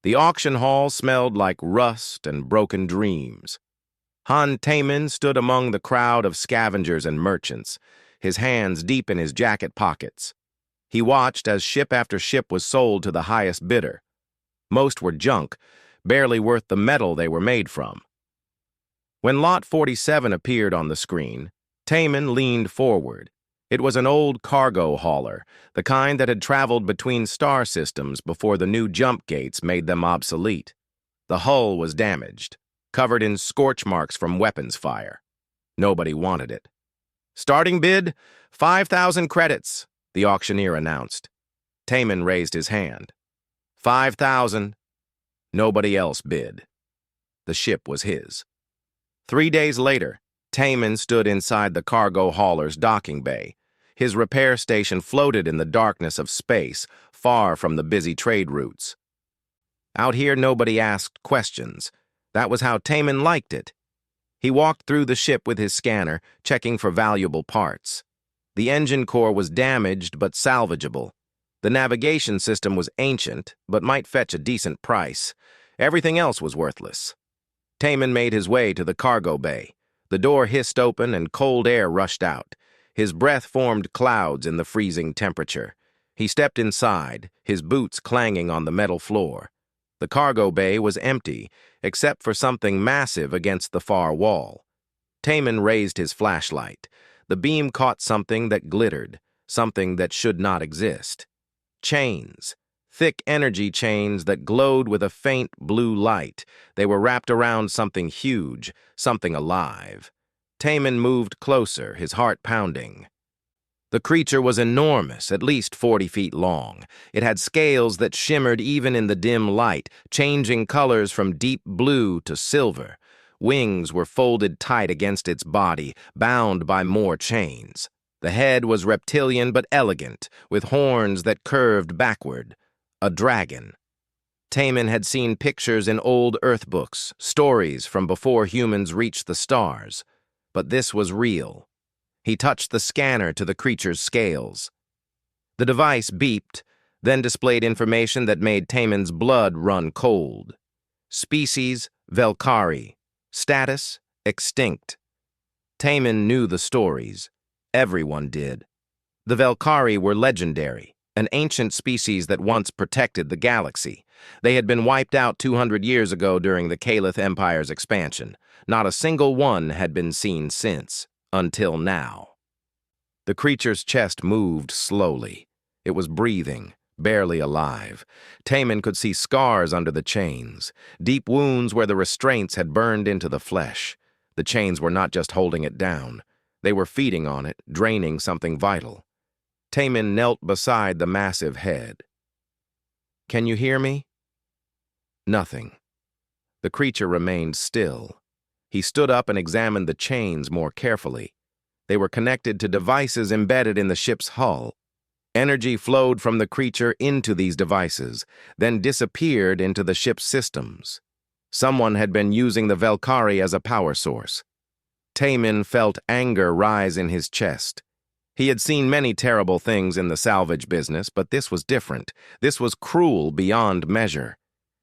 The auction hall smelled like rust and broken dreams. Han Taman stood among the crowd of scavengers and merchants, his hands deep in his jacket pockets. He watched as ship after ship was sold to the highest bidder. Most were junk, barely worth the metal they were made from. When Lot 47 appeared on the screen, Taman leaned forward. It was an old cargo hauler, the kind that had traveled between star systems before the new jump gates made them obsolete. The hull was damaged, covered in scorch marks from weapons fire. Nobody wanted it. "Starting bid, 5,000 credits, the auctioneer announced. Taman raised his hand. 5,000. Nobody else bid. The ship was his. 3 days later, Taman stood inside the cargo hauler's docking bay. His repair station floated in the darkness of space, far from the busy trade routes. Out here, nobody asked questions. That was how Taman liked it. He walked through the ship with his scanner, checking for valuable parts. The engine core was damaged but salvageable. The navigation system was ancient, but might fetch a decent price. Everything else was worthless. Taman made his way to the cargo bay. The door hissed open and cold air rushed out. His breath formed clouds in the freezing temperature. He stepped inside, his boots clanging on the metal floor. The cargo bay was empty, except for something massive against the far wall. Taman raised his flashlight. The beam caught something that glittered, something that should not exist. Chains. Thick energy chains that glowed with a faint blue light. They were wrapped around something huge, something alive. Taman moved closer, his heart pounding. The creature was enormous, at least 40 feet long. It had scales that shimmered even in the dim light, changing colors from deep blue to silver. Wings were folded tight against its body, bound by more chains. The head was reptilian but elegant, with horns that curved backward. A dragon. Taman had seen pictures in old Earth books, stories from before humans reached the stars. But this was real. He touched the scanner to the creature's scales. The device beeped, then displayed information that made Taman's blood run cold. Species, Velkari. Status, extinct. Taman knew the stories. Everyone did. The Velkari were legendary, an ancient species that once protected the galaxy. They had been wiped out 200 years ago during the Caliph Empire's expansion. Not a single one had been seen since, until now. The creature's chest moved slowly. It was breathing, barely alive. Taman could see scars under the chains, deep wounds where the restraints had burned into the flesh. The chains were not just holding it down. They were feeding on it, draining something vital. Taman knelt beside the massive head. "Can you hear me?" Nothing. The creature remained still. He stood up and examined the chains more carefully. They were connected to devices embedded in the ship's hull. Energy flowed from the creature into these devices, then disappeared into the ship's systems. Someone had been using the Velkari as a power source. Taman felt anger rise in his chest. He had seen many terrible things in the salvage business, but this was different. This was cruel beyond measure.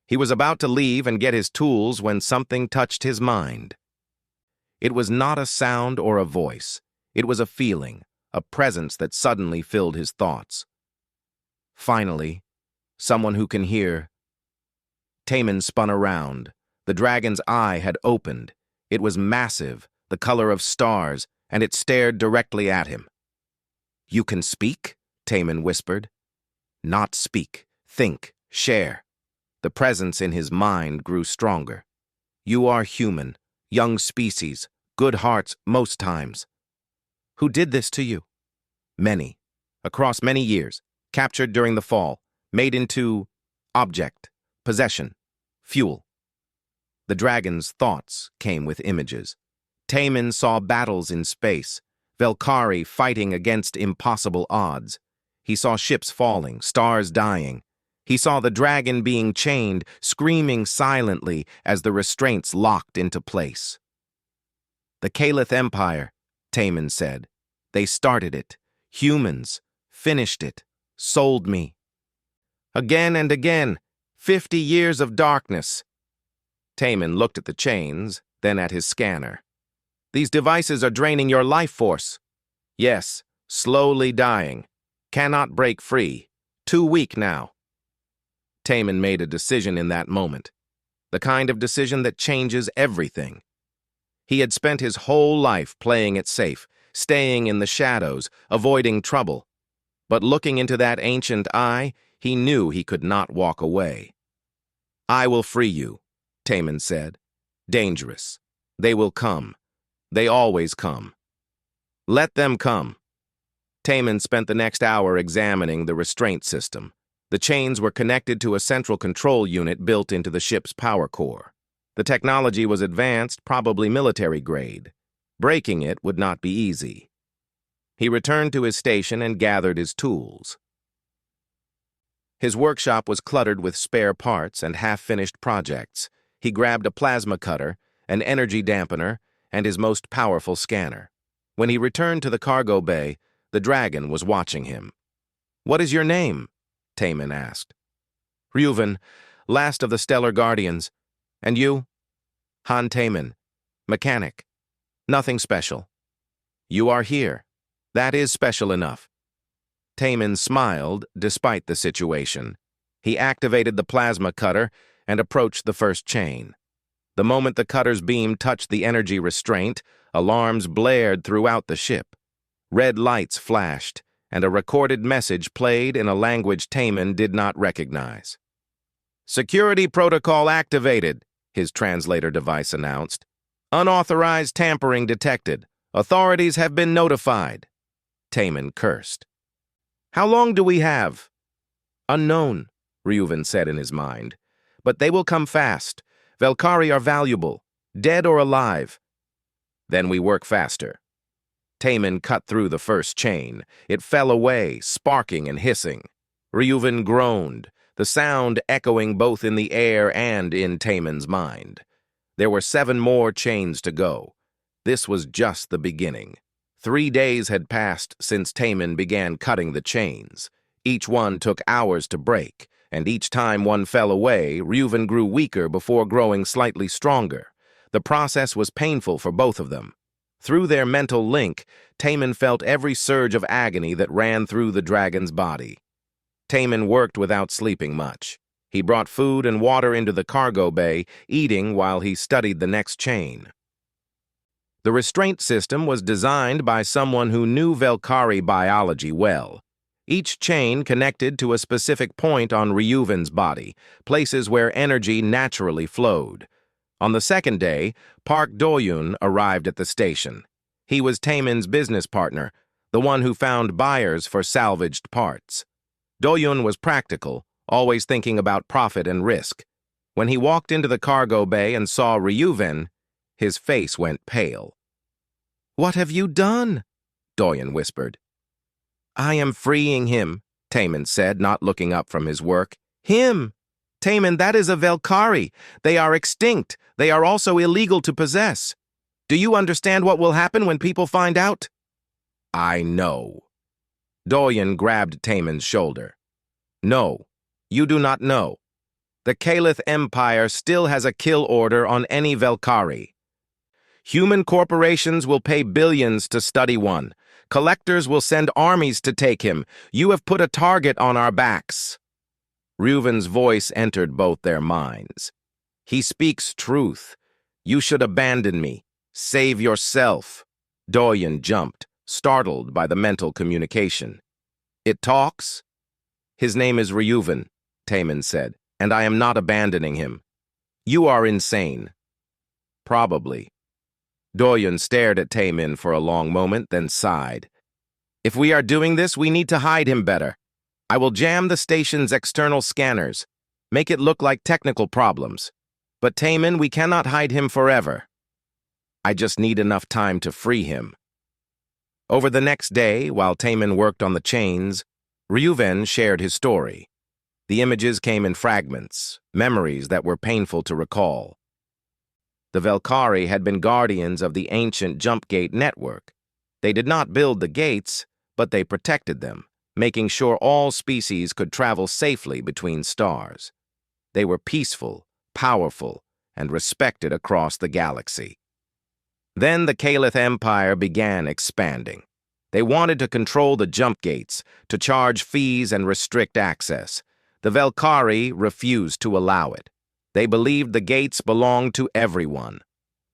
He was about to leave and get his tools when something touched his mind. It was not a sound or a voice. It was a feeling, a presence that suddenly filled his thoughts. Finally, someone who can hear. Taman spun around. The dragon's eye had opened. It was massive, the color of stars, and it stared directly at him. "You can speak?" Taman whispered. "Not speak. Think. Share." The presence in his mind grew stronger. "You are human, young species, good hearts most times. Who did this to you?" "Many. Across many years. Captured during the fall. Made into object, possession, fuel." The dragon's thoughts came with images. Taman saw battles in space, Velkari fighting against impossible odds. He saw ships falling, stars dying. He saw the dragon being chained, screaming silently as the restraints locked into place. "The Caliph Empire," Taman said. "They started it. Humans. Finished it. Sold me." Again and again, 50 years of darkness. Taman looked at the chains, then at his scanner. These devices are draining your life force. Yes, slowly dying. Cannot break free. Too weak now. Taman made a decision in that moment. The kind of decision that changes everything. He had spent his whole life playing it safe, staying in the shadows, avoiding trouble. But looking into that ancient eye, he knew he could not walk away. I will free you, Taman said. Dangerous. They will come. They always come. Let them come. Taman spent the next hour examining the restraint system. The chains were connected to a central control unit built into the ship's power core. The technology was advanced, probably military grade. Breaking it would not be easy. He returned to his station and gathered his tools. His workshop was cluttered with spare parts and half-finished projects. He grabbed a plasma cutter, an energy dampener, and his most powerful scanner. When he returned to the cargo bay, the dragon was watching him. What is your name? Taman asked. Reuven, last of the Stellar Guardians. And you? Han Taman, mechanic. Nothing special. You are here. That is special enough. Taman smiled despite the situation. He activated the plasma cutter and approached the first chain. The moment the cutter's beam touched the energy restraint, alarms blared throughout the ship. Red lights flashed, and a recorded message played in a language Taman did not recognize. Security protocol activated, his translator device announced. Unauthorized tampering detected. Authorities have been notified. Taman cursed. How long do we have? Unknown, Reuven said in his mind. But they will come fast. Velkari are valuable, dead or alive. Then we work faster. Taman cut through the first chain. It fell away, sparking and hissing. Reuven groaned, the sound echoing both in the air and in Taman's mind. There were 7 more chains to go. This was just the beginning. 3 days had passed since Taman began cutting the chains. Each one took hours to break, and each time one fell away, Reuven grew weaker before growing slightly stronger. The process was painful for both of them. Through their mental link, Taman felt every surge of agony that ran through the dragon's body. Taman worked without sleeping much. He brought food and water into the cargo bay, eating while he studied the next chain. The restraint system was designed by someone who knew Velkari biology well. Each chain connected to a specific point on Reuven's body, places where energy naturally flowed. On the second day, Park Doyun arrived at the station. He was Taman's business partner, the one who found buyers for salvaged parts. Doyun was practical, always thinking about profit and risk. When he walked into the cargo bay and saw Reuven, his face went pale. What have you done? Doyun whispered. I am freeing him, Taman said, not looking up from his work. Him! Taman, that is a Velkari. They are extinct. They are also illegal to possess. Do you understand what will happen when people find out? I know. Doyun grabbed Taman's shoulder. No, you do not know. The Caliph Empire still has a kill order on any Velkari. Human corporations will pay billions to study one. Collectors will send armies to take him. You have put a target on our backs. Reuven's voice entered both their minds. He speaks truth. You should abandon me. Save yourself. Doyun jumped, startled by the mental communication. It talks? His name is Reuven, Taman said, and I am not abandoning him. You are insane. Probably. Doyun stared at Taman for a long moment, then sighed. If we are doing this, we need to hide him better. I will jam the station's external scanners, make it look like technical problems. But Taman, we cannot hide him forever. I just need enough time to free him. Over the next day, while Taman worked on the chains, Reuven shared his story. The images came in fragments, memories that were painful to recall. The Velkari had been guardians of the ancient jump gate network. They did not build the gates, but they protected them, making sure all species could travel safely between stars. They were peaceful, powerful, and respected across the galaxy. Then the Caliph Empire began expanding. They wanted to control the jump gates, to charge fees and restrict access. The Velkhari refused to allow it. They believed the gates belonged to everyone.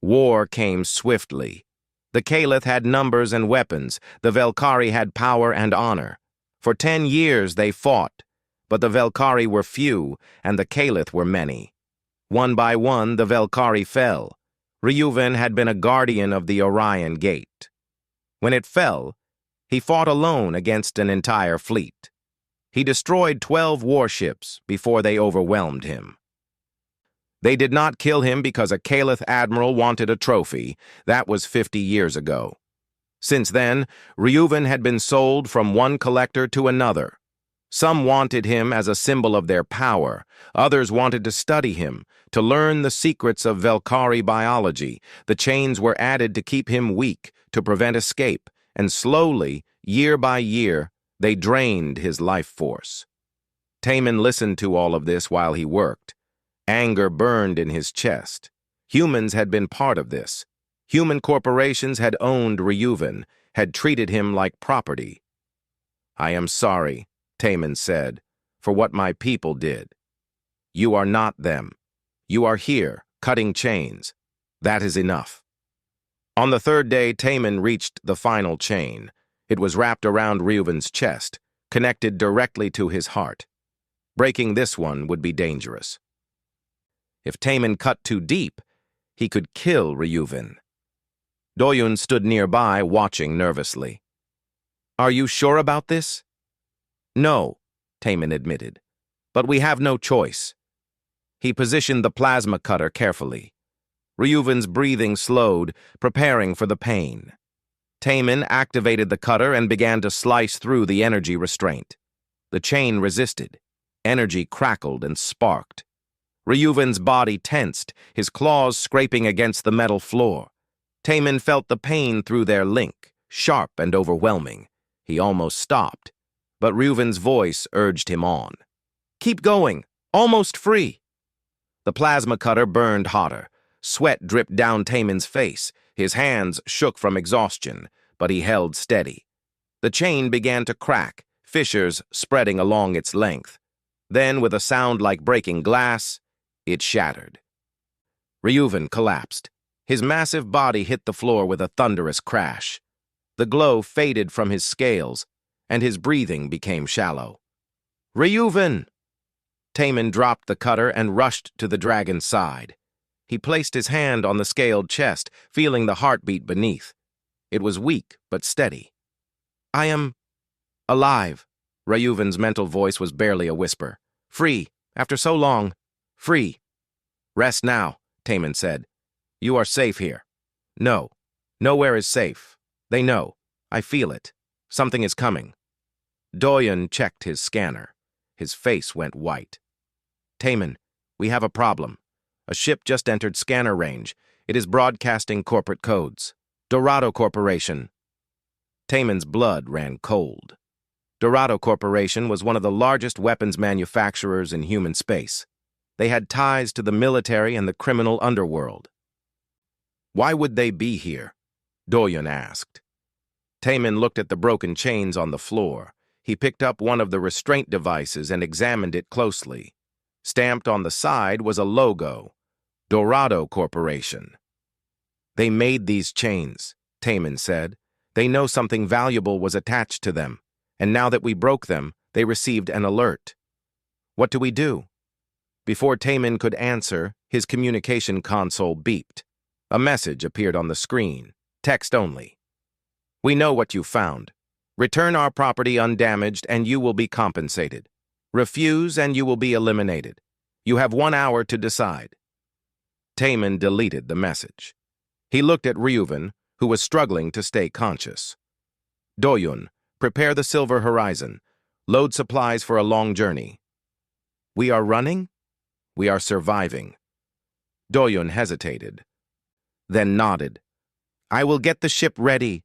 War came swiftly. The Caliph had numbers and weapons. The Velkhari had power and honor. For 10 years they fought, but the Velkhari were few and the Caliph were many. One by one, the Velkhari fell. Reuven had been a guardian of the Orion Gate. When it fell, he fought alone against an entire fleet. He destroyed 12 warships before they overwhelmed him. They did not kill him because a Caliph admiral wanted a trophy. That was 50 years ago. Since then, Reuven had been sold from one collector to another. Some wanted him as a symbol of their power. Others wanted to study him, to learn the secrets of Velkhari biology. The chains were added to keep him weak, to prevent escape, and slowly, year by year, they drained his life force. Taman listened to all of this while he worked. Anger burned in his chest. Humans had been part of this. Human corporations had owned Reuven, had treated him like property. "I am sorry," Taman said, "for what my people did. You are not them. You are here, cutting chains. That is enough." On the third day, Taman reached the final chain. It was wrapped around Reuven's chest, connected directly to his heart. Breaking this one would be dangerous. If Taman cut too deep, he could kill Reuven. Doyun stood nearby, watching nervously. "Are you sure about this?" "No," Taman admitted, "but we have no choice." He positioned the plasma cutter carefully. Reuven's breathing slowed, preparing for the pain. Taman activated the cutter and began to slice through the energy restraint. The chain resisted. Energy crackled and sparked. Reuven's body tensed, his claws scraping against the metal floor. Taman felt the pain through their link, sharp and overwhelming. He almost stopped, but Reuven's voice urged him on. "Keep going, almost free." The plasma cutter burned hotter. Sweat dripped down Taman's face. His hands shook from exhaustion, but he held steady. The chain began to crack, fissures spreading along its length. Then, with a sound like breaking glass, it shattered. Reuven collapsed. His massive body hit the floor with a thunderous crash. The glow faded from his scales, and his breathing became shallow. "Reuven!" Taman dropped the cutter and rushed to the dragon's side. He placed his hand on the scaled chest, feeling the heartbeat beneath. It was weak, but steady. "I am alive." Reuven's mental voice was barely a whisper. "Free, after so long. Free." "Rest now," Taman said. "You are safe here." "No. Nowhere is safe. They know. I feel it. Something is coming." Doyen checked his scanner. His face went white. "Taman, we have a problem. A ship just entered scanner range. It is broadcasting corporate codes. Dorado Corporation." Taman's blood ran cold. Dorado Corporation was one of the largest weapons manufacturers in human space. They had ties to the military and the criminal underworld. "Why would they be here?" Doyen asked. Taman looked at the broken chains on the floor. He picked up one of the restraint devices and examined it closely. Stamped on the side was a logo, Dorado Corporation. "They made these chains," Taman said. "They know something valuable was attached to them, and now that we broke them, they received an alert. What do we do?" Before Taman could answer, his communication console beeped. A message appeared on the screen, text only. "We know what you found. Return our property undamaged and you will be compensated. Refuse and you will be eliminated. You have 1 hour to decide." Taman deleted the message. He looked at Reuven, who was struggling to stay conscious. "Doyun, prepare the Silver Horizon. Load supplies for a long journey." "We are running?" "We are surviving." Doyun hesitated, then nodded. "I will get the ship ready.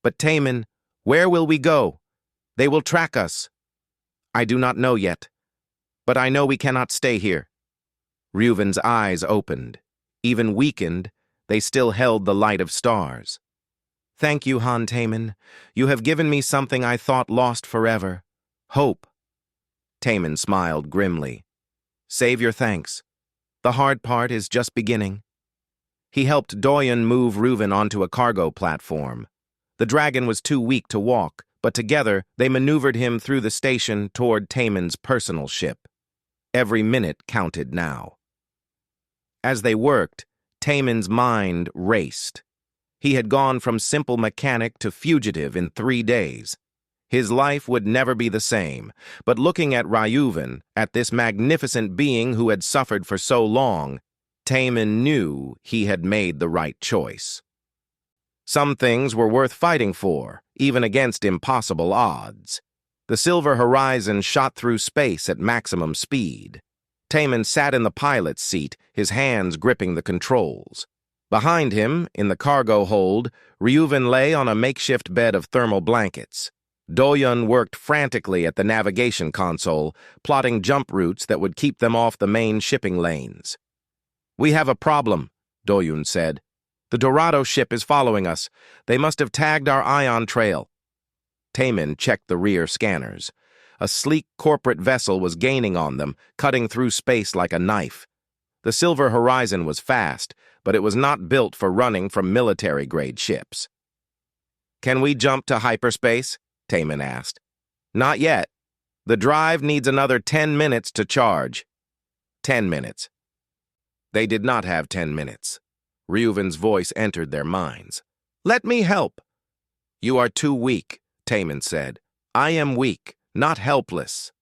But Taman, where will we go? They will track us." "I do not know yet. But I know we cannot stay here. Reuven's eyes opened. Even weakened, they still held the light of stars. "Thank you, Han Taman. You have given me something I thought lost forever. Hope." Taman smiled grimly. "Save your thanks. The hard part is just beginning." He helped Doyen move Reuven onto a cargo platform. The dragon was too weak to walk, but together they maneuvered him through the station toward Taman's personal ship. Every minute counted now. As they worked, Taman's mind raced. He had gone from simple mechanic to fugitive in 3 days. His life would never be the same, but looking at Reuven, at this magnificent being who had suffered for so long, Taman knew he had made the right choice. Some things were worth fighting for, even against impossible odds. The silver horizon shot through space at maximum speed. Taman sat in the pilot's seat, his hands gripping the controls. Behind him, in the cargo hold, Reuven lay on a makeshift bed of thermal blankets. Doyen worked frantically at the navigation console, plotting jump routes that would keep them off the main shipping lanes. "We have a problem," Doyen said. "The Dorado ship is following us. They must have tagged our ion trail." Taman checked the rear scanners. A sleek corporate vessel was gaining on them, cutting through space like a knife. The silver horizon was fast, but it was not built for running from military-grade ships. "Can we jump to hyperspace?" Taman asked. "Not yet. The drive needs another 10 minutes to charge." 10 minutes. They did not have 10 minutes. Reuven's voice entered their minds. "Let me help." "You are too weak," Taman said. "I am weak, not helpless."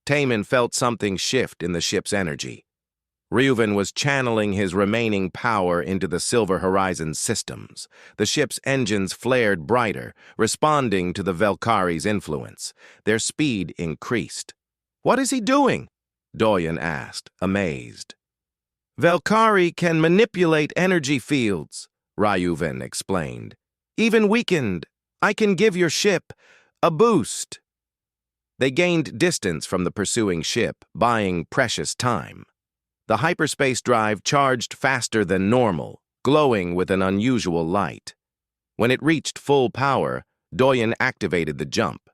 Taman felt something shift in the ship's energy. Reuven was channeling his remaining power into the Silver Horizon's systems. The ship's engines flared brighter, responding to the Velkari's influence. Their speed increased. "What is he doing?" Doyen asked, amazed. "Velkari can manipulate energy fields," Reuven explained. "Even weakened, I can give your ship a boost." They gained distance from the pursuing ship, buying precious time. The hyperspace drive charged faster than normal, glowing with an unusual light. When it reached full power, Doyen activated the jump.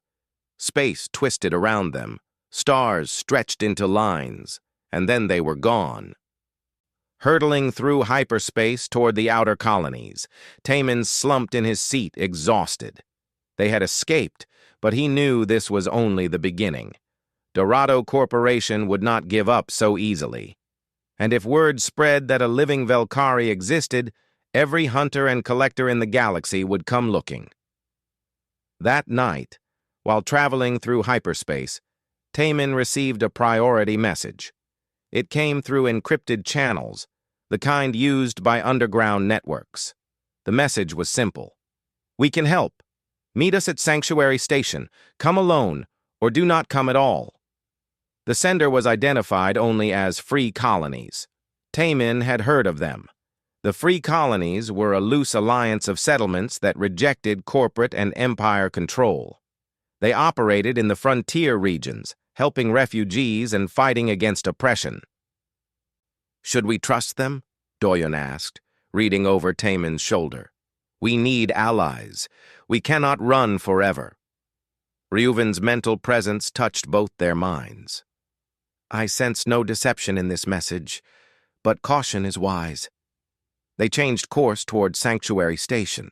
Space twisted around them, stars stretched into lines, and then they were gone. Hurtling through hyperspace toward the outer colonies, Taman slumped in his seat, exhausted. They had escaped, but he knew this was only the beginning. Dorado Corporation would not give up so easily. And if word spread that a living Velkari existed, every hunter and collector in the galaxy would come looking. That night, while traveling through hyperspace, Taman received a priority message. It came through encrypted channels, the kind used by underground networks. The message was simple. "We can help. Meet us at Sanctuary Station. Come alone, or do not come at all." The sender was identified only as Free Colonies. Taman had heard of them. The Free Colonies were a loose alliance of settlements that rejected corporate and empire control. They operated in the frontier regions, helping refugees and fighting against oppression. "Should we trust them?" Doyen asked, reading over Taman's shoulder. "We need allies. We cannot run forever." Reuven's mental presence touched both their minds. "I sense no deception in this message, but caution is wise." They changed course toward Sanctuary Station.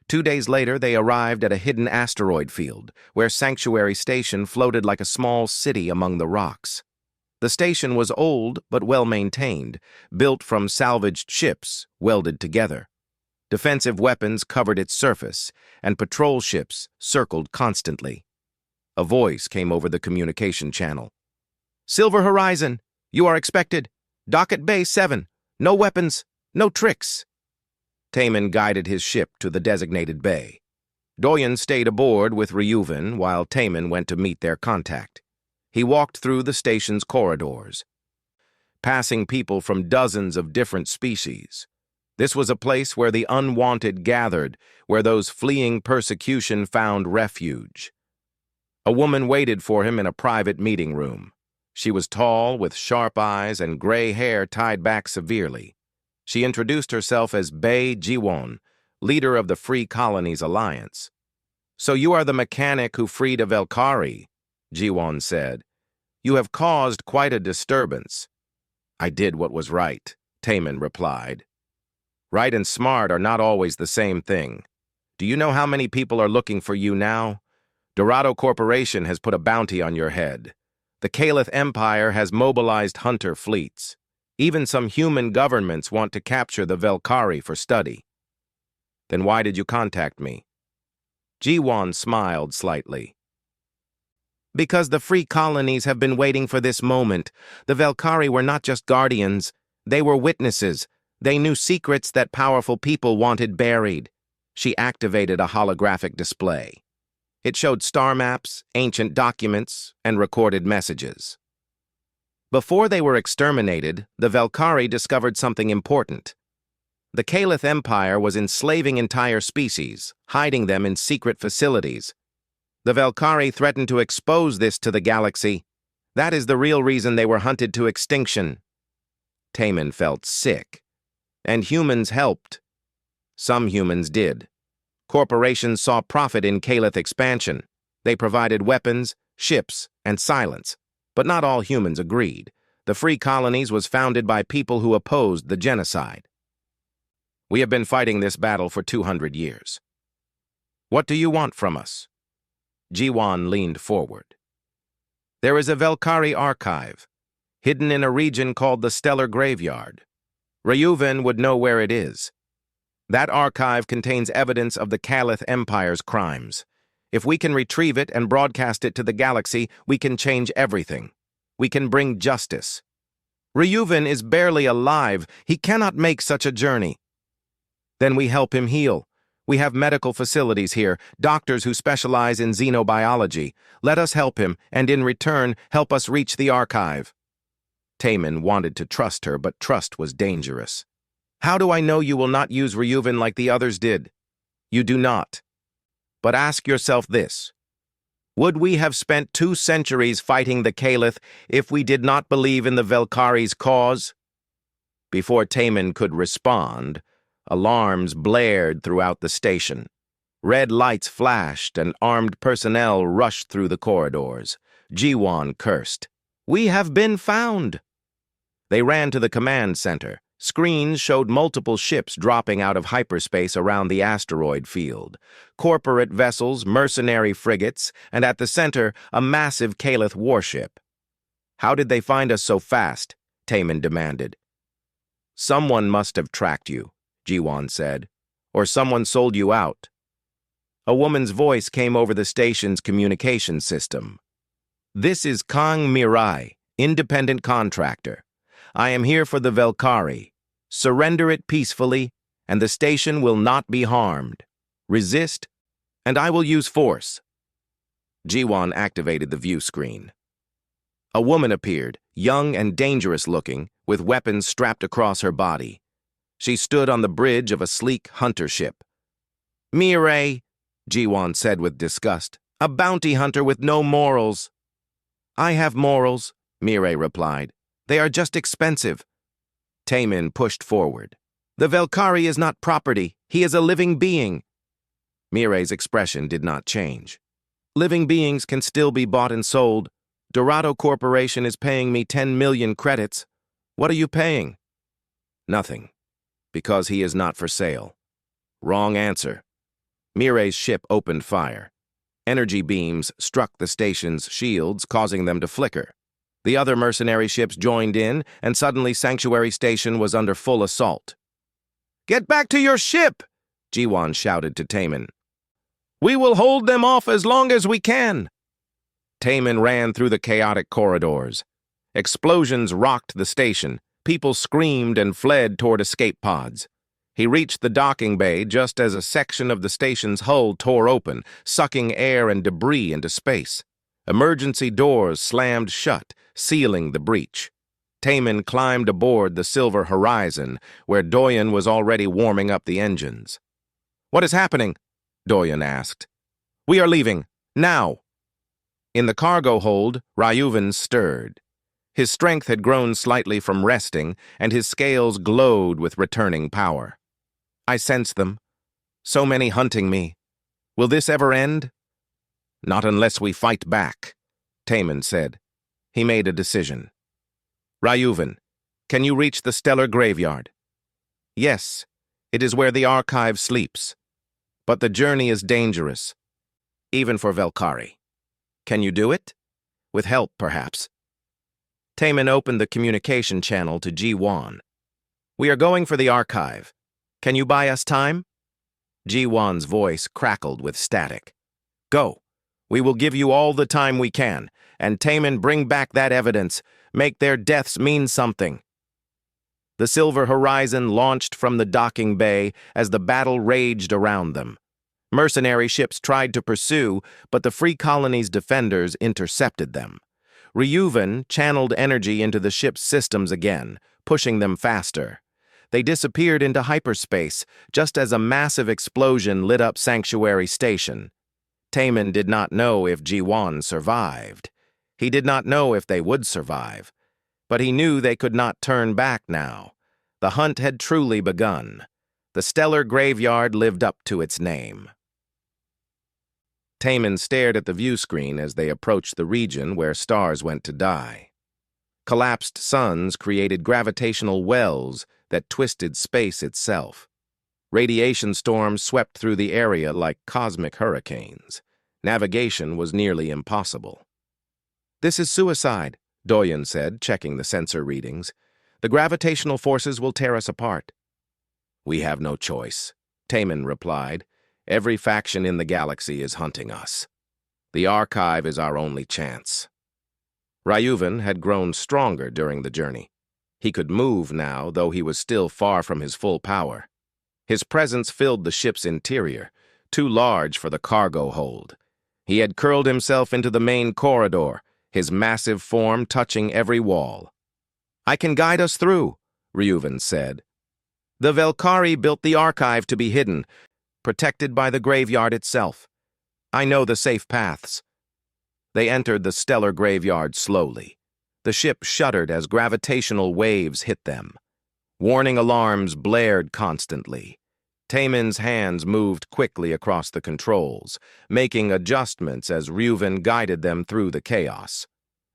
2 days later, they arrived at a hidden asteroid field, where Sanctuary Station floated like a small city among the rocks. The station was old but well-maintained, built from salvaged ships welded together. Defensive weapons covered its surface, and patrol ships circled constantly. A voice came over the communication channel. "Silver Horizon, you are expected. Dock at Bay 7. No weapons, no tricks." Taman guided his ship to the designated bay. Doyen stayed aboard with Reuven while Taman went to meet their contact. He walked through the station's corridors, passing people from dozens of different species. This was a place where the unwanted gathered, where those fleeing persecution found refuge. A woman waited for him in a private meeting room. She was tall, with sharp eyes and gray hair tied back severely. She introduced herself as Bei Jiwon, leader of the Free Colonies Alliance. "So you are the mechanic who freed a Velkari," Jiwon said. "You have caused quite a disturbance." "I did what was right," Taemin replied. "Right and smart are not always the same thing. Do you know how many people are looking for you now? Dorado Corporation has put a bounty on your head. The Caliph Empire has mobilized hunter fleets. Even some human governments want to capture the Velkari for study." "Then why did you contact me?" Jiwon smiled slightly. "Because the free colonies have been waiting for this moment. The Velkari were not just guardians. They were witnesses. They knew secrets that powerful people wanted buried." She activated a holographic display. It showed star maps, ancient documents, and recorded messages. Before they were exterminated, the Velkari discovered something important. The Caliph Empire was enslaving entire species, hiding them in secret facilities. The Velkari threatened to expose this to the galaxy. That is the real reason they were hunted to extinction. Taemin felt sick. And humans helped. Some humans did. Corporations saw profit in Caliph expansion. They provided weapons, ships, and silence. But not all humans agreed. The Free Colonies was founded by people who opposed the genocide. "We have been fighting this battle for 200 years. What do you want from us?" Jiwon leaned forward. "There is a Velkari archive, hidden in a region called the Stellar Graveyard. Ryuven would know where it is. That archive contains evidence of the Caliph Empire's crimes. If we can retrieve it and broadcast it to the galaxy, we can change everything. We can bring justice. Ryuven is barely alive. He cannot make such a journey." "Then we help him heal. We have medical facilities here, doctors who specialize in xenobiology. Let us help him, and in return, help us reach the archive." Taemin wanted to trust her, but trust was dangerous. "How do I know you will not use Ryuven like the others did?" "You do not. But ask yourself this. Would we have spent 2 centuries fighting the Caliph if we did not believe in the Velkari's cause?" Before Taemin could respond, alarms blared throughout the station. Red lights flashed and armed personnel rushed through the corridors. Jiwon cursed. "We have been found!" They ran to the command center. Screens showed multiple ships dropping out of hyperspace around the asteroid field. Corporate vessels, mercenary frigates, and at the center, a massive Caliph warship. "How did they find us so fast?" Taemin demanded. "Someone must have tracked you," Jiwon said. "Or someone sold you out." A woman's voice came over the station's communication system. "This is Kang Mirai, independent contractor. I am here for the Velkari. Surrender it peacefully, and the station will not be harmed. Resist, and I will use force." Jiwon activated the view screen. A woman appeared, young and dangerous-looking, with weapons strapped across her body. She stood on the bridge of a sleek hunter ship. "Mirai," Jiwon said with disgust, "a bounty hunter with no morals." "I have morals," Mirai replied. "They are just expensive." Taemin pushed forward. "The Velkari is not property. He is a living being." Mirai's expression did not change. "Living beings can still be bought and sold. Dorado Corporation is paying me 10 million credits. What are you paying?" "Nothing. Because he is not for sale." "Wrong answer." Mirai's ship opened fire. Energy beams struck the station's shields, causing them to flicker. The other mercenary ships joined in, and suddenly Sanctuary Station was under full assault. "Get back to your ship!" Jiwon shouted to Taemin. "We will hold them off as long as we can." Taemin ran through the chaotic corridors. Explosions rocked the station. People screamed and fled toward escape pods. He reached the docking bay just as a section of the station's hull tore open, sucking air and debris into space. Emergency doors slammed shut, sealing the breach. Taemin climbed aboard the Silver Horizon, where Doyen was already warming up the engines. "What is happening?" Doyen asked. "We are leaving. Now." In the cargo hold, Ryuven stirred. His strength had grown slightly from resting, and his scales glowed with returning power. I sense them. So many hunting me. Will this ever end? Not unless we fight back, Taman said. He made a decision. Ryuvan, can you reach the stellar graveyard? Yes, it is where the archive sleeps. But the journey is dangerous, even for Velkari. Can you do it? With help, perhaps. Taman opened the communication channel to Ji-Wan. We are going for the archive. Can you buy us time? Ji-Wan's voice crackled with static. Go. We will give you all the time we can, and Taman, bring back that evidence. Make their deaths mean something. The Silver Horizon launched from the docking bay as the battle raged around them. Mercenary ships tried to pursue, but the Free Colony's defenders intercepted them. Ryuvan channeled energy into the ship's systems again, pushing them faster. They disappeared into hyperspace, just as a massive explosion lit up Sanctuary Station. Taman did not know if Ji-Wan survived. He did not know if they would survive. But he knew they could not turn back now. The hunt had truly begun. The stellar graveyard lived up to its name. Taman stared at the view screen as they approached the region where stars went to die. Collapsed suns created gravitational wells that twisted space itself. Radiation storms swept through the area like cosmic hurricanes. Navigation was nearly impossible. This is suicide, Doyen said, checking the sensor readings. The gravitational forces will tear us apart. We have no choice, Taman replied. Every faction in the galaxy is hunting us. The archive is our only chance. Ryuvan had grown stronger during the journey. He could move now, though he was still far from his full power. His presence filled the ship's interior, too large for the cargo hold. He had curled himself into the main corridor, his massive form touching every wall. I can guide us through, Ryuvan said. The Velkari built the archive to be hidden, protected by the graveyard itself. I know the safe paths. They entered the stellar graveyard slowly. The ship shuddered as gravitational waves hit them. Warning alarms blared constantly. Taman's hands moved quickly across the controls, making adjustments as Ryuvan guided them through the chaos.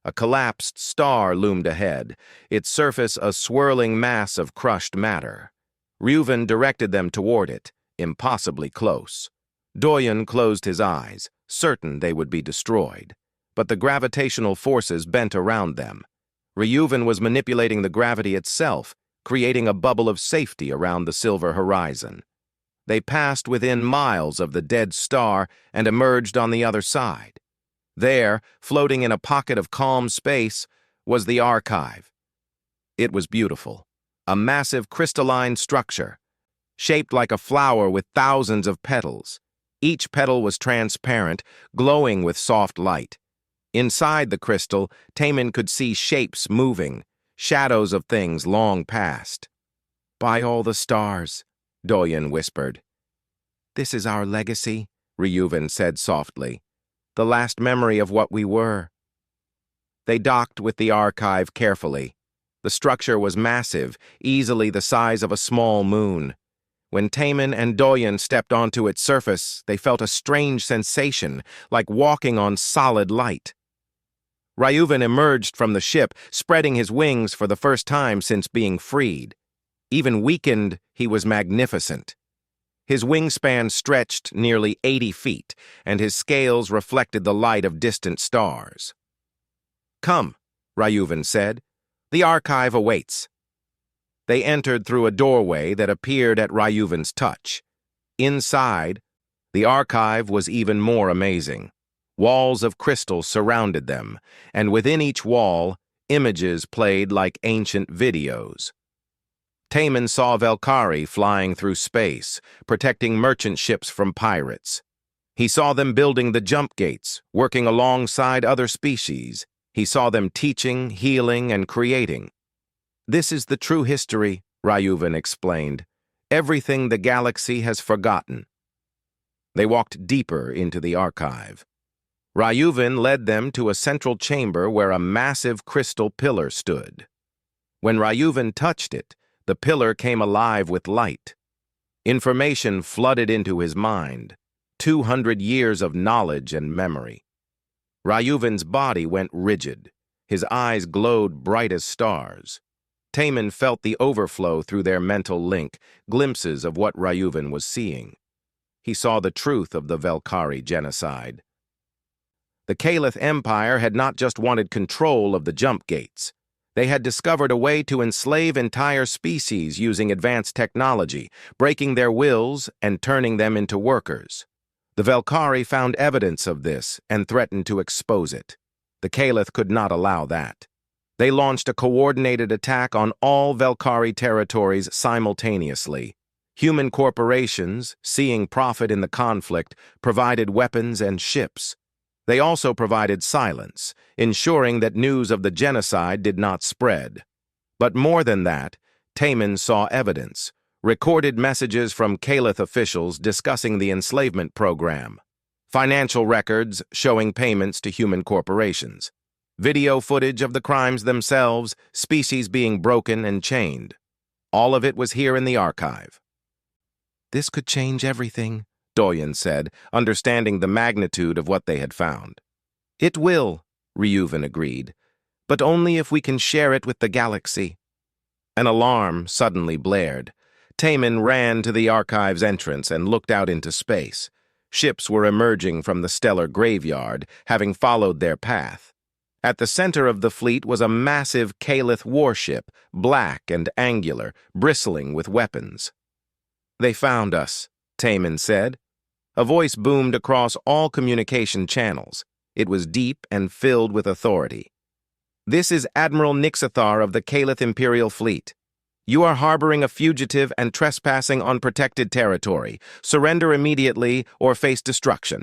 A collapsed star loomed ahead, its surface a swirling mass of crushed matter. Ryuvan directed them toward it, impossibly close. Doyen closed his eyes, certain they would be destroyed. But the gravitational forces bent around them. Ryuvan was manipulating the gravity itself, creating a bubble of safety around the Silver Horizon. They passed within miles of the dead star and emerged on the other side. There, floating in a pocket of calm space, was the archive. It was beautiful, a massive crystalline structure, shaped like a flower with thousands of petals. Each petal was transparent, glowing with soft light. Inside the crystal, Taman could see shapes moving, shadows of things long past. By all the stars, Doyen whispered. This is our legacy, Ryuvan said softly. The last memory of what we were. They docked with the archive carefully. The structure was massive, easily the size of a small moon. When Taman and Doyen stepped onto its surface, they felt a strange sensation, like walking on solid light. Ryuvan emerged from the ship, spreading his wings for the first time since being freed. Even weakened, he was magnificent. His wingspan stretched nearly 80 feet, and his scales reflected the light of distant stars. Come, Ryuvan said. The archive awaits. They entered through a doorway that appeared at Ryuvan's touch. Inside, the archive was even more amazing. Walls of crystal surrounded them, and within each wall, images played like ancient videos. Taman saw Velkari flying through space, protecting merchant ships from pirates. He saw them building the jump gates, working alongside other species. He saw them teaching, healing, and creating. This is the true history, Ryuvan explained. Everything the galaxy has forgotten. They walked deeper into the archive. Ryuvan led them to a central chamber where a massive crystal pillar stood. When Ryuvan touched it, the pillar came alive with light. Information flooded into his mind, 200 years of knowledge and memory. Ryuvan's body went rigid. His eyes glowed bright as stars. Taman felt the overflow through their mental link, glimpses of what Ryuvan was seeing. He saw the truth of the Velkari genocide. The Caliph Empire had not just wanted control of the jump gates. They had discovered a way to enslave entire species using advanced technology, breaking their wills and turning them into workers. The Velkari found evidence of this and threatened to expose it. The Caliph could not allow that. They launched a coordinated attack on all Velkari territories simultaneously. Human corporations, seeing profit in the conflict, provided weapons and ships. They also provided silence, ensuring that news of the genocide did not spread. But more than that, Taman saw evidence, recorded messages from Caliph officials discussing the enslavement program, financial records showing payments to human corporations, video footage of the crimes themselves, species being broken and chained. All of it was here in the archive. "This could change everything," Doyen said, understanding the magnitude of what they had found. "It will," Ryuvan agreed, "but only if we can share it with the galaxy." An alarm suddenly blared. Taman ran to the archive's entrance and looked out into space. Ships were emerging from the stellar graveyard, having followed their path. At the center of the fleet was a massive Caliph warship, black and angular, bristling with weapons. "They found us," Taman said. A voice boomed across all communication channels. It was deep and filled with authority. "This is Admiral Nixathar of the Caliph Imperial Fleet. You are harboring a fugitive and trespassing on protected territory. Surrender immediately or face destruction."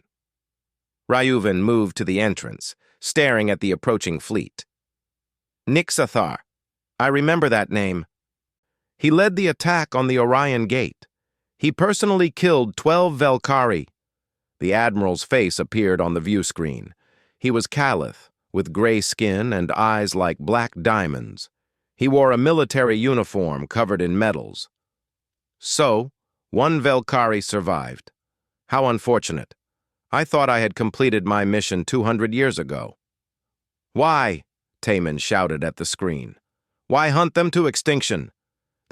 Ryuvan moved to the entrance, staring at the approaching fleet. "Nixathar. I remember that name. He led the attack on the Orion Gate. He personally killed 12 Velkari." The Admiral's face appeared on the view screen. He was Caliph, with gray skin and eyes like black diamonds. He wore a military uniform covered in medals. "So, one Velkari survived. How unfortunate. I thought I had completed my mission 200 years ago." "Why?" Taman shouted at the screen. "Why hunt them to extinction?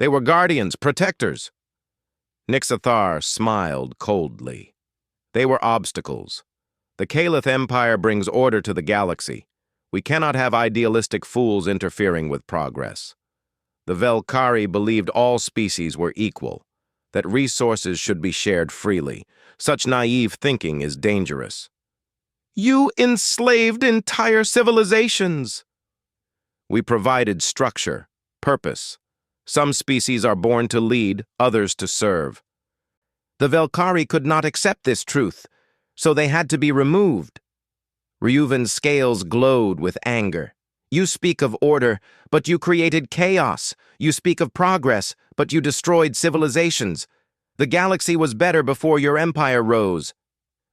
They were guardians, protectors." Nixathar smiled coldly. "They were obstacles. The Caliph Empire brings order to the galaxy. We cannot have idealistic fools interfering with progress. The Velkari believed all species were equal, that resources should be shared freely. Such naive thinking is dangerous." "You enslaved entire civilizations." "We provided structure, purpose. Some species are born to lead, others to serve. The Velkari could not accept this truth, so they had to be removed." Ryuvan's scales glowed with anger. "You speak of order, but you created chaos. You speak of progress, but you destroyed civilizations. The galaxy was better before your empire rose."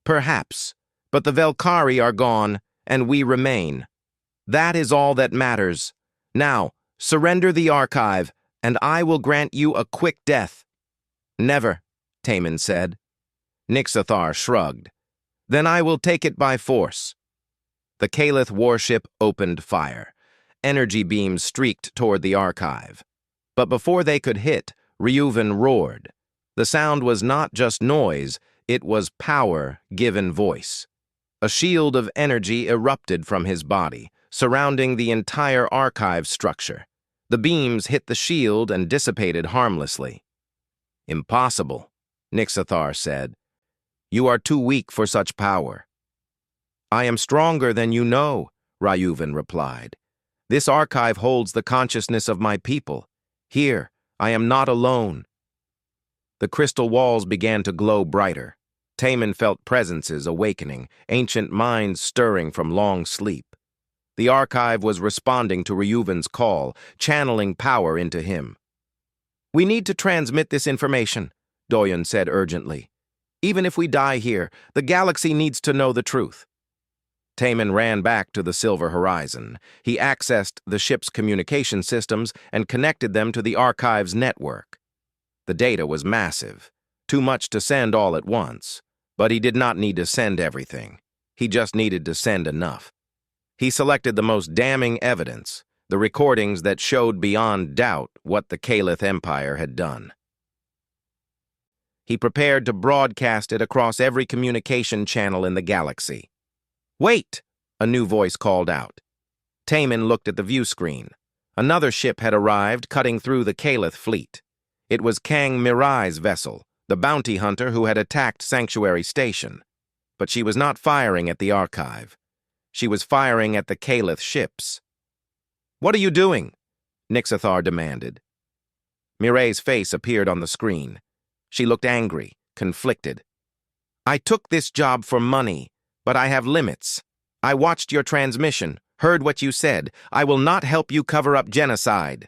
"Perhaps, but the Velkari are gone, and we remain. That is all that matters. Now, surrender the archive, and I will grant you a quick death." "Never," Taman said. Nixathar shrugged. "Then I will take it by force." The Caliph warship opened fire. Energy beams streaked toward the archive. But before they could hit, Ryuvan roared. The sound was not just noise, it was power given voice. A shield of energy erupted from his body, surrounding the entire archive structure. The beams hit the shield and dissipated harmlessly. "Impossible," Nixathar said. "You are too weak for such power." "I am stronger than you know," Ryuvan replied. "This archive holds the consciousness of my people. Here, I am not alone." The crystal walls began to glow brighter. Taman felt presences awakening, ancient minds stirring from long sleep. The archive was responding to Ryuvan's call, channeling power into him. "We need to transmit this information," Doyen said urgently. "Even if we die here, the galaxy needs to know the truth." Taman ran back to the silver horizon. He accessed the ship's communication systems and connected them to the archive's network. The data was massive, too much to send all at once, but he did not need to send everything. He just needed to send enough. He selected the most damning evidence, the recordings that showed beyond doubt what the Caliph Empire had done. He prepared to broadcast it across every communication channel in the galaxy. "Wait!" a new voice called out. Taman looked at the view screen. Another ship had arrived, cutting through the Caliph fleet. It was Kang Mirai's vessel, the bounty hunter who had attacked Sanctuary Station. But she was not firing at the archive. She was firing at the Caliph ships. "What are you doing?" Nixathar demanded. Mirai's face appeared on the screen. She looked angry, conflicted. "I took this job for money, but I have limits. I watched your transmission, heard what you said. I will not help you cover up genocide."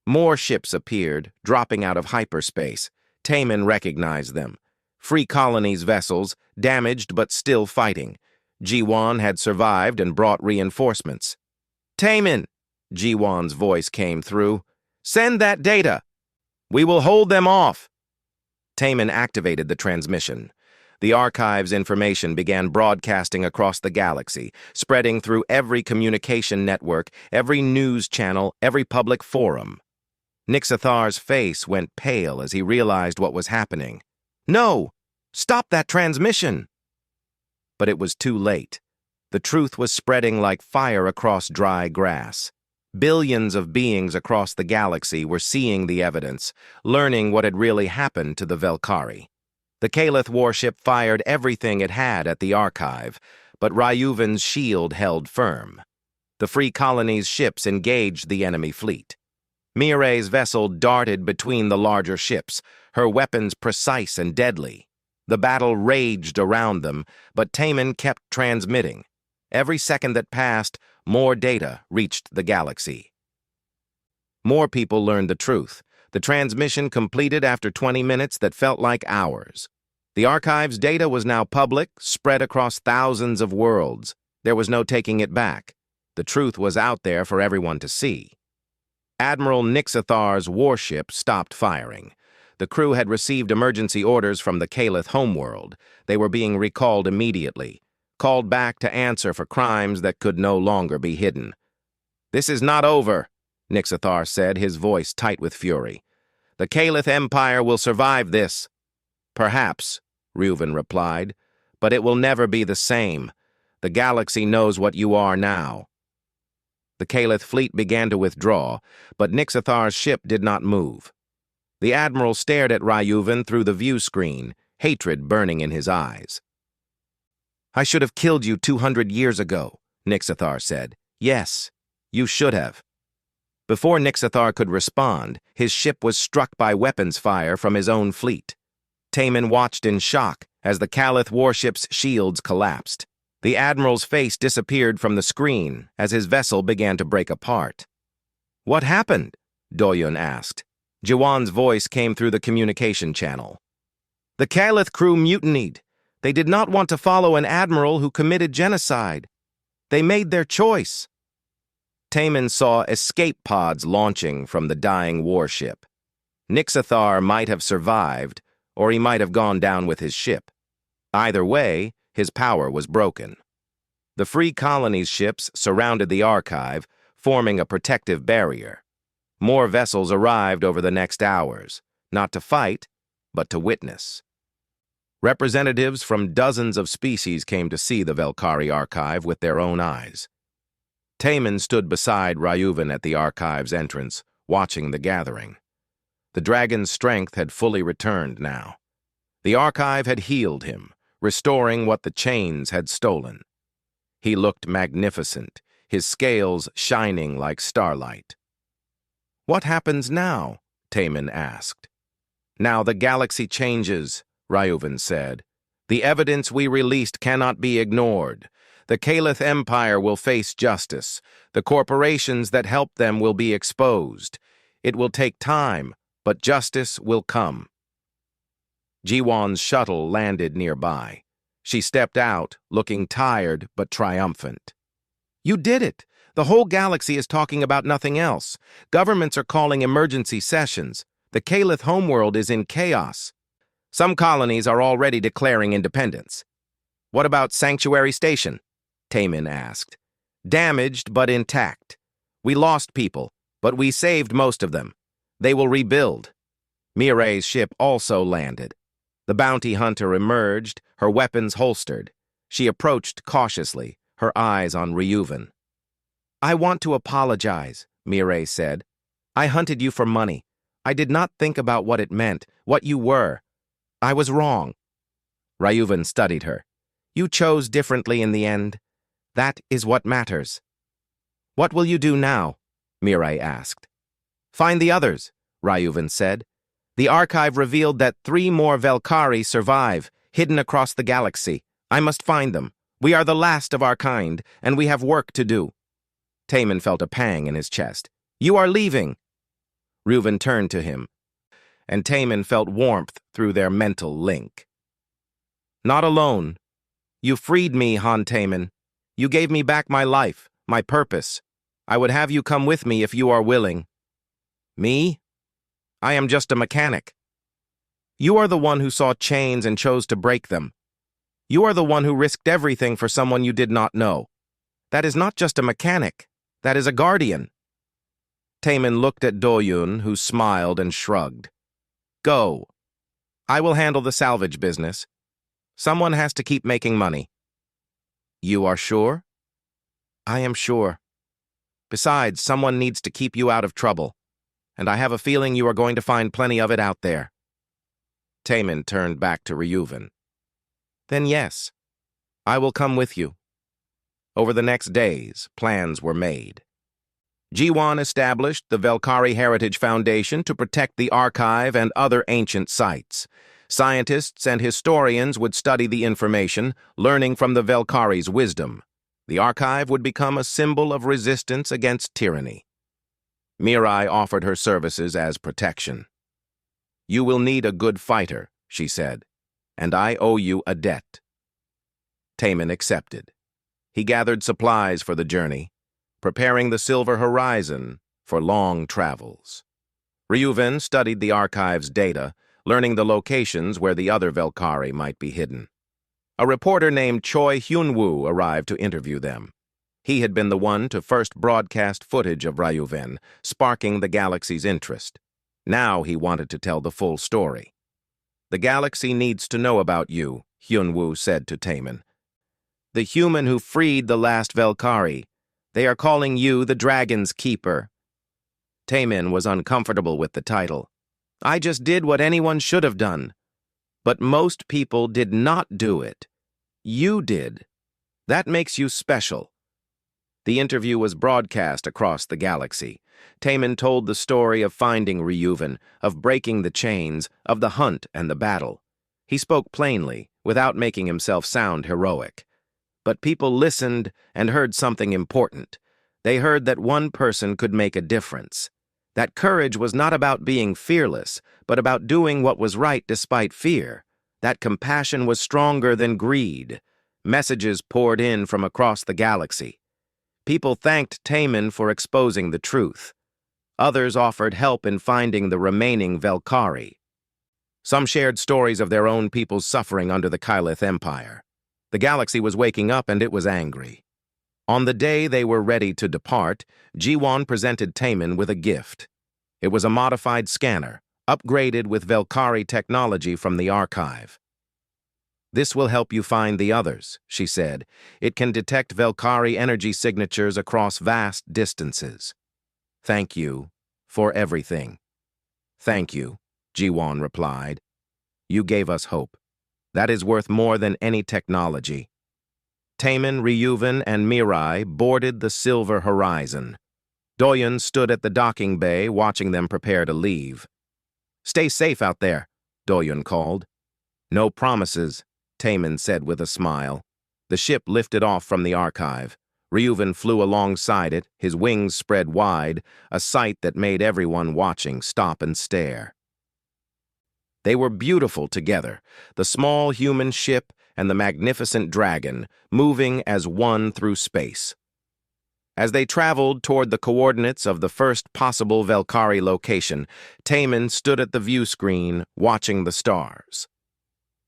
More ships appeared, dropping out of hyperspace. Taman recognized them. Free Colony's vessels, damaged but still fighting. Jiwan had survived and brought reinforcements. "Taman," Jiwan's voice came through. "Send that data. We will hold them off." Taman activated the transmission. The archive's information began broadcasting across the galaxy, spreading through every communication network, every news channel, every public forum. Nixathar's face went pale as he realized what was happening. "No! Stop that transmission!" But it was too late. The truth was spreading like fire across dry grass. Billions of beings across the galaxy were seeing the evidence, learning what had really happened to the Velkari. The Caliph warship fired everything it had at the archive, but Ryuven's shield held firm. The Free Colony's ships engaged the enemy fleet. Mirai's vessel darted between the larger ships, her weapons precise and deadly. The battle raged around them, but Taman kept transmitting. Every second that passed, more data reached the galaxy. More people learned the truth. The transmission completed after 20 minutes that felt like hours. The archive's data was now public, spread across thousands of worlds. There was no taking it back. The truth was out there for everyone to see. Admiral Nixathar's warship stopped firing. The crew had received emergency orders from the Caliph homeworld. They were being recalled immediately, called back to answer for crimes that could no longer be hidden. "This is not over," Nixathar said, his voice tight with fury. "The Caliph Empire will survive this." "Perhaps," Reuven replied, "but it will never be the same. The galaxy knows what you are now." The Caliph fleet began to withdraw, but Nixathar's ship did not move. The admiral stared at Ryuven through the view screen, hatred burning in his eyes. "I should have killed you 200 years ago," Nixathar said. "Yes, you should have." Before Nixathar could respond, his ship was struck by weapons fire from his own fleet. Taman watched in shock as the Caliph warship's shields collapsed. The admiral's face disappeared from the screen as his vessel began to break apart. "What happened?" Doyun asked. Jiwan's voice came through the communication channel. "The Caliph crew mutinied. They did not want to follow an admiral who committed genocide. They made their choice." Taman saw escape pods launching from the dying warship. Nixathar might have survived, or he might have gone down with his ship. Either way, his power was broken. The Free Colony's ships surrounded the archive, forming a protective barrier. More vessels arrived over the next hours, not to fight, but to witness. Representatives from dozens of species came to see the Velkari archive with their own eyes. Taman stood beside Ryuven at the archive's entrance, watching the gathering. The dragon's strength had fully returned now. The archive had healed him, restoring what the chains had stolen. He looked magnificent, his scales shining like starlight. "What happens now?" Taman asked. "Now the galaxy changes," Ryuven said. "The evidence we released cannot be ignored. The Caliph Empire will face justice. The corporations that helped them will be exposed. It will take time, but justice will come." Jiwan's shuttle landed nearby. She stepped out, looking tired but triumphant. You did it! The whole galaxy is talking about nothing else. Governments are calling emergency sessions. The Calith homeworld is in chaos. Some colonies are already declaring independence. What about Sanctuary Station? Tamin asked. Damaged but intact. We lost people, but we saved most of them. They will rebuild. Mirai's ship also landed. The bounty hunter emerged, her weapons holstered. She approached cautiously, her eyes on Ryuven. I want to apologize, Mirai said. I hunted you for money. I did not think about what it meant, what you were. I was wrong. Ryuven studied her. You chose differently in the end. That is what matters. What will you do now? Mirai asked. Find the others, Ryuven said. The archive revealed that 3 more Velkari survive, hidden across the galaxy. I must find them. We are the last of our kind, and we have work to do. Tamin felt a pang in his chest. You are leaving. Ryuven turned to him, and Tamin felt warmth through their mental link. Not alone. You freed me, Han Tamin. You gave me back my life, my purpose. I would have you come with me if you are willing. Me? I am just a mechanic. You are the one who saw chains and chose to break them. You are the one who risked everything for someone you did not know. That is not just a mechanic. That is a guardian. Tamin looked at Doyun, who smiled and shrugged. Go. I will handle the salvage business. Someone has to keep making money. You are sure? I am sure. Besides, someone needs to keep you out of trouble, and I have a feeling you are going to find plenty of it out there. Tamin turned back to Ryuven. Then yes, I will come with you. Over the next days, plans were made. Jiwan established the Velkari Heritage Foundation to protect the archive and other ancient sites. Scientists and historians would study the information, learning from the Velkari's wisdom. The archive would become a symbol of resistance against tyranny. Mirai offered her services as protection. You will need a good fighter, she said, and I owe you a debt. Tamin accepted. He gathered supplies for the journey, preparing the Silver Horizon for long travels. Ryuven studied the archive's data, learning the locations where the other Velkari might be hidden. A reporter named Choi Hyunwoo arrived to interview them. He had been the one to first broadcast footage of Ryuven, sparking the galaxy's interest. Now he wanted to tell the full story. The galaxy needs to know about you, Hyunwoo said to Tamin. The human who freed the last Velkari. They are calling you the Dragon's Keeper. Tamin was uncomfortable with the title. I just did what anyone should have done. But most people did not do it. You did. That makes you special. The interview was broadcast across the galaxy. Tamin told the story of finding Ryuven, of breaking the chains, of the hunt and the battle. He spoke plainly, without making himself sound heroic. But people listened and heard something important. They heard that one person could make a difference. That courage was not about being fearless, but about doing what was right despite fear. That compassion was stronger than greed. Messages poured in from across the galaxy. People thanked Tamin for exposing the truth. Others offered help in finding the remaining Velkari. Some shared stories of their own people's suffering under the Kylith Empire. The galaxy was waking up and it was angry. On the day they were ready to depart, Jiwan presented Tamin with a gift. It was a modified scanner, upgraded with Velkari technology from the archive. This will help you find the others, she said. It can detect Velkari energy signatures across vast distances. Thank you for everything. Thank you, Jiwan replied. You gave us hope. That is worth more than any technology. Tamin, Ryuven, and Mirai boarded the Silver Horizon. Doyun stood at the docking bay, watching them prepare to leave. Stay safe out there, Doyun called. No promises, Tamin said with a smile. The ship lifted off from the archive. Ryuven flew alongside it, his wings spread wide, a sight that made everyone watching stop and stare. They were beautiful together, the small human ship and the magnificent dragon, moving as one through space. As they traveled toward the coordinates of the first possible Velkari location, Taman stood at the view screen, watching the stars.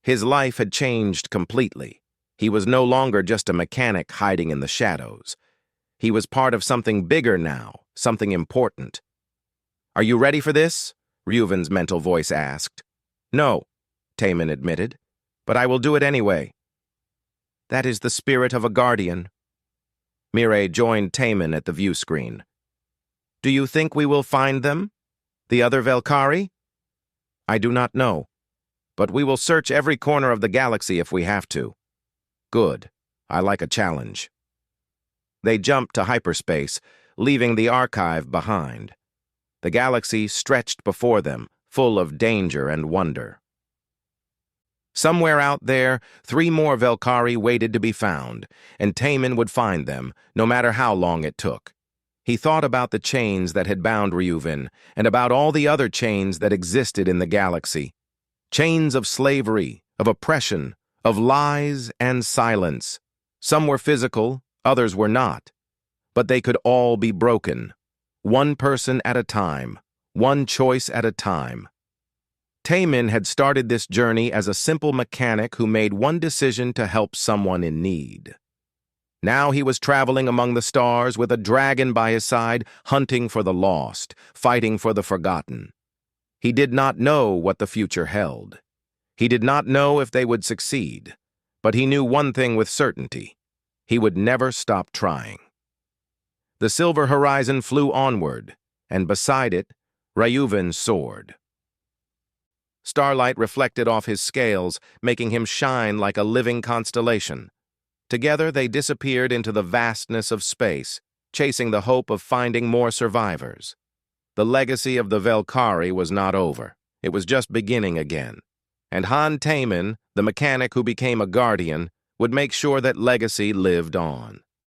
His life had changed completely. He was no longer just a mechanic hiding in the shadows. He was part of something bigger now, something important. "Are you ready for this?" Reuven's mental voice asked. "No," Taman admitted, "but I will do it anyway." "That is the spirit of a guardian." Mireille joined Taman at the view screen. "Do you think we will find them? The other Velkari?" "I do not know, but we will search every corner of the galaxy if we have to." "Good. I like a challenge." They jumped to hyperspace, leaving the archive behind. The galaxy stretched before them, full of danger and wonder. Somewhere out there, 3 more Velkari waited to be found, and Taman would find them, no matter how long it took. He thought about the chains that had bound Reuven, and about all the other chains that existed in the galaxy. Chains of slavery, of oppression, of lies and silence. Some were physical, others were not. But they could all be broken. One person at a time, one choice at a time. Taman had started this journey as a simple mechanic who made one decision to help someone in need. Now he was traveling among the stars with a dragon by his side, hunting for the lost, fighting for the forgotten. He did not know what the future held. He did not know if they would succeed, but he knew one thing with certainty. He would never stop trying. The silver horizon flew onward, and beside it, Reuven soared. Starlight reflected off his scales, making him shine like a living constellation. Together they disappeared into the vastness of space, chasing the hope of finding more survivors. The legacy of the Velkari was not over. It was just beginning again. And Han Taman, the mechanic who became a guardian, would make sure that legacy lived on.